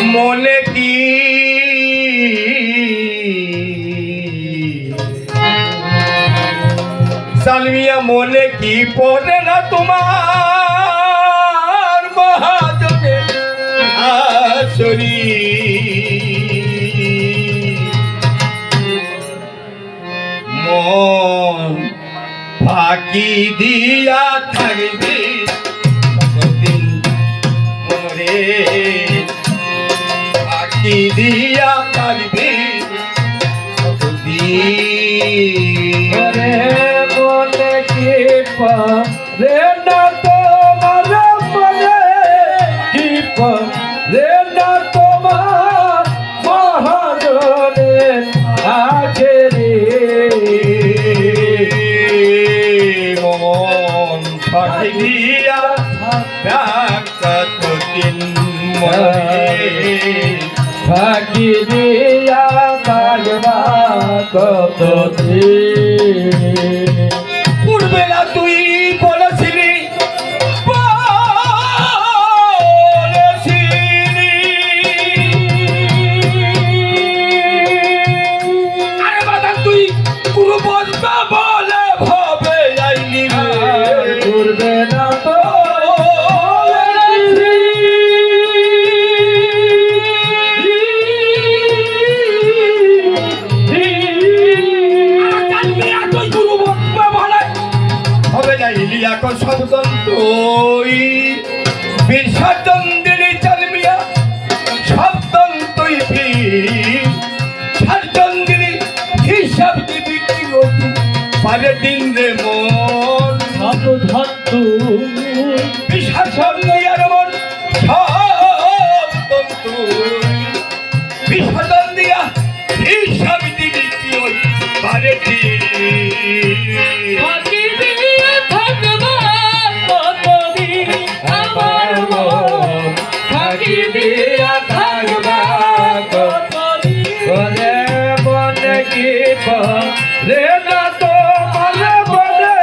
মনে কি সালমিয়া মনে কি পড়ে না তোমার মহাজনের আসরি মন ফাঁকি দিয়া থাকবে কতদিন মনে ফাঁকি দিয়া থাকবে কতদিন মনে কি রে না তোমার মনে কি রে না তোমার মহাজনের আছে রে মন ফাঁকি দিয়া কতদিন মনে ফাঁকি দিয়া কালবা কতদিন পূর্বে না তুই বলেছিলি আরে বাবা তুই পুরো বলবা বলে ভাবে যাইনি পূর্বে না তো এখন সবতন্ত্রই বিসর্জনদিনী চালমিয়া সবতন্ত্রই বিসর্জনদিনী হিসাব দিবি কি পারে দিন রে মন বিসর্জন দিয়ার মন সবতন্ত্রই বিসর্জন দিয়া হিসাব দিবি কি পারে দিন রে না তোমার বলে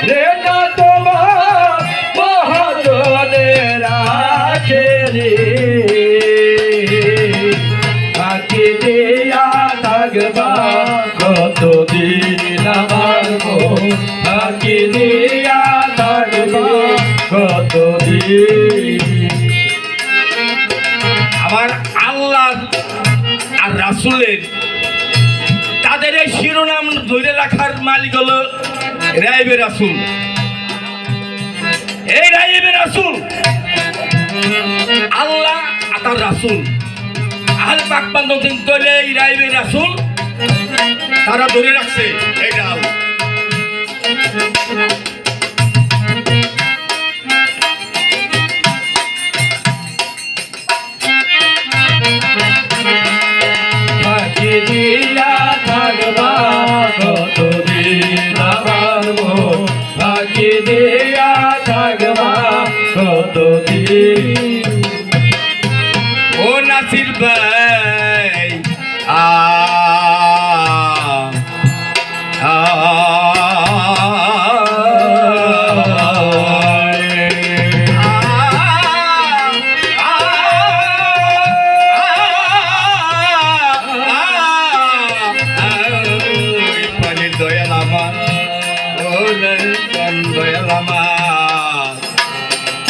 রে না তোমার মহাজনের আছে রে ফাঁকি দিয়া থাকবা কতদিন আমার ফাঁকি দিয়া থাকবা কতদিন আমার আল্লাহ আর রাসূলের তাদের এই শিরোনাম ধরে রাখার মালিক হলো রাইবে রাসূল। এই রাইবে রাসূল আল্লাহ আর তার রাসূল আহলে পাক বান্দা ধরে এই রাইবে রাসূল তারা ধরে রাখছে এইটা আল্লাহ। দিয়া থাকবা কতদিন আমার ফাঁকি দিয়া থাকবা কতদিন ও নাসির ভাই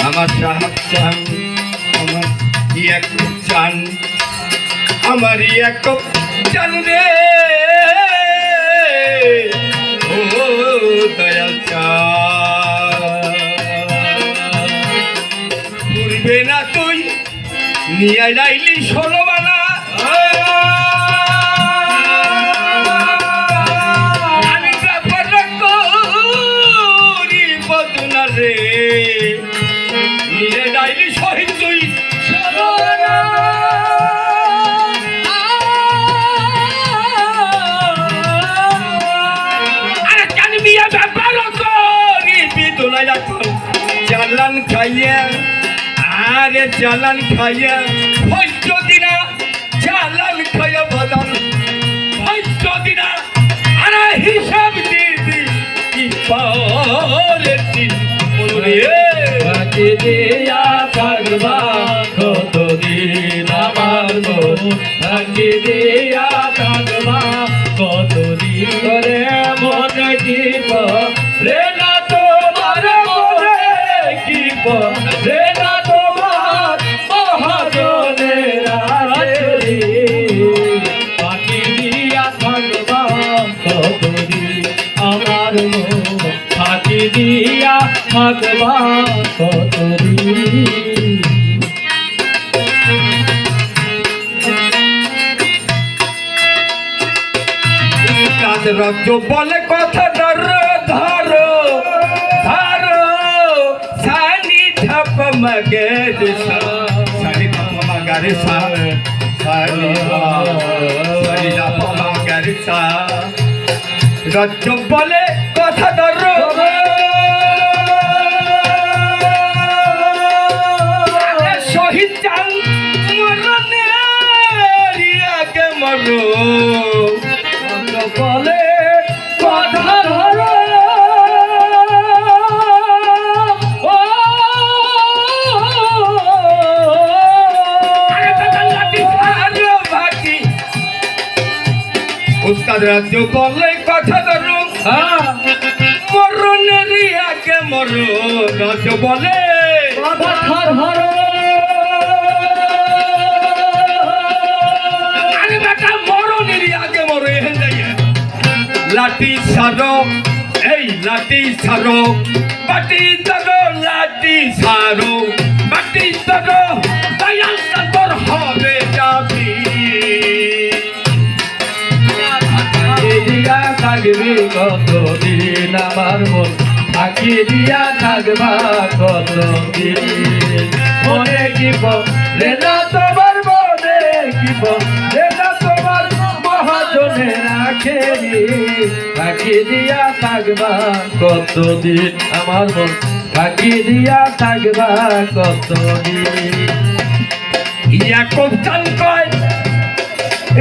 আমার সাহাব চান আমার এক চান আমার এক চান রে ও দয়াল পূর্বে না তুই নিয়ে যাইলি 16 বানা আমি ব্যাপার করি বদনা রে নিয়ে যাইলি শহীদ তুই আরে চালমিয়া ব্যাপার করি বিদুলা এখন চালান খাইয়া আরে চালান খাইয়া ভৈষ্য দিনা চালান খাইয়া বদল ভৈষ্য দিনা আরে হিসাব দিবি কি পারে দিন দিয়া থাকবা কতদিন আমার মন ফাঁকি দিয়া থাকবা কতদিন করে মনে কি রে না তোমার মনে কি রে না তোমার মহাজনের আচরি ফাঁকি দিয়া থাকবা কতদিন আমার মন ফাঁকি দিয়া থাকবা কতদিন রাজ্য বলে কথা ধরো ধরো ধরো সানি ধাপ মগের সানি ধাপ মগের সানি ধাপ মগের রাজ্য বলে কথা ধরো শহীদ চান মরণে আগে মরো বলে কথা ধরো উস্তাদ রাজ্য বলে কথা ধরো মরণের আগে মরো রাজ্য বলে কথা ধরো আরে বেটা মরণের আগে মরো এখান যাইয়া লাঠি ছাড়ো এই লাঠি ছাড়ো বাটি ধরো লাঠি ছাড়ো বাটি ধরো দয়াল সাগর হবে যাবি দিয়া থাকবি কতদিন আমার মন ফাঁকি দিয়া থাকবা কতদিন মনে কি রে না তোমার মনে কি রে না তোমার মহাজনে রাখেনি ফাঁকি দিয়া থাকবা কতদিন আমার মন ফাঁকি দিয়া থাকবা কতদিন ইয়াকুব চান কয়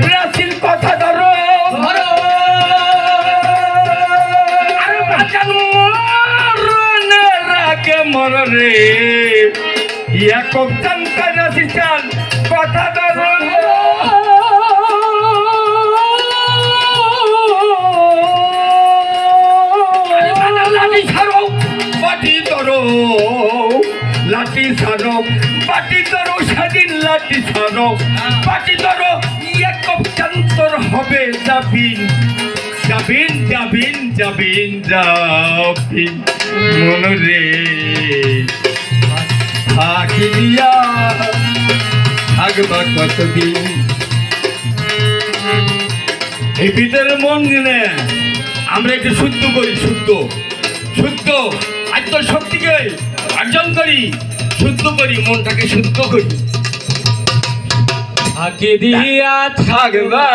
রাসিল কথা ধরো আরে বাজান মরণের আগে মরো রে ইয়াকুব চান কয় রাসিল চান কথা ধরো আরে বাজান লাঠি ছাড়ো বাটি ধরো লাঠি ছাড়ো বাটি ধরো সেদিন লাঠি ছাড়ো বাটি ধরো ইয়াকুব চান্তর হবে যাবিন যাবিন যাবিন যাবিন যাবিন মনরে থাকি দিয়া থাকবা কতদিন এই ভিতরের মন নিলে আমরা একটু শুদ্ধ করি শুদ্ধ শুদ্ধ আত্মশক্তিকে অর্জন করি শুদ্ধ করি মনটাকে শুদ্ধ করি ফাঁকি দিয়া থাকবা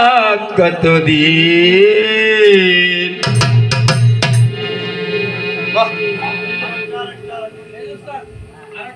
কতদিন বাহ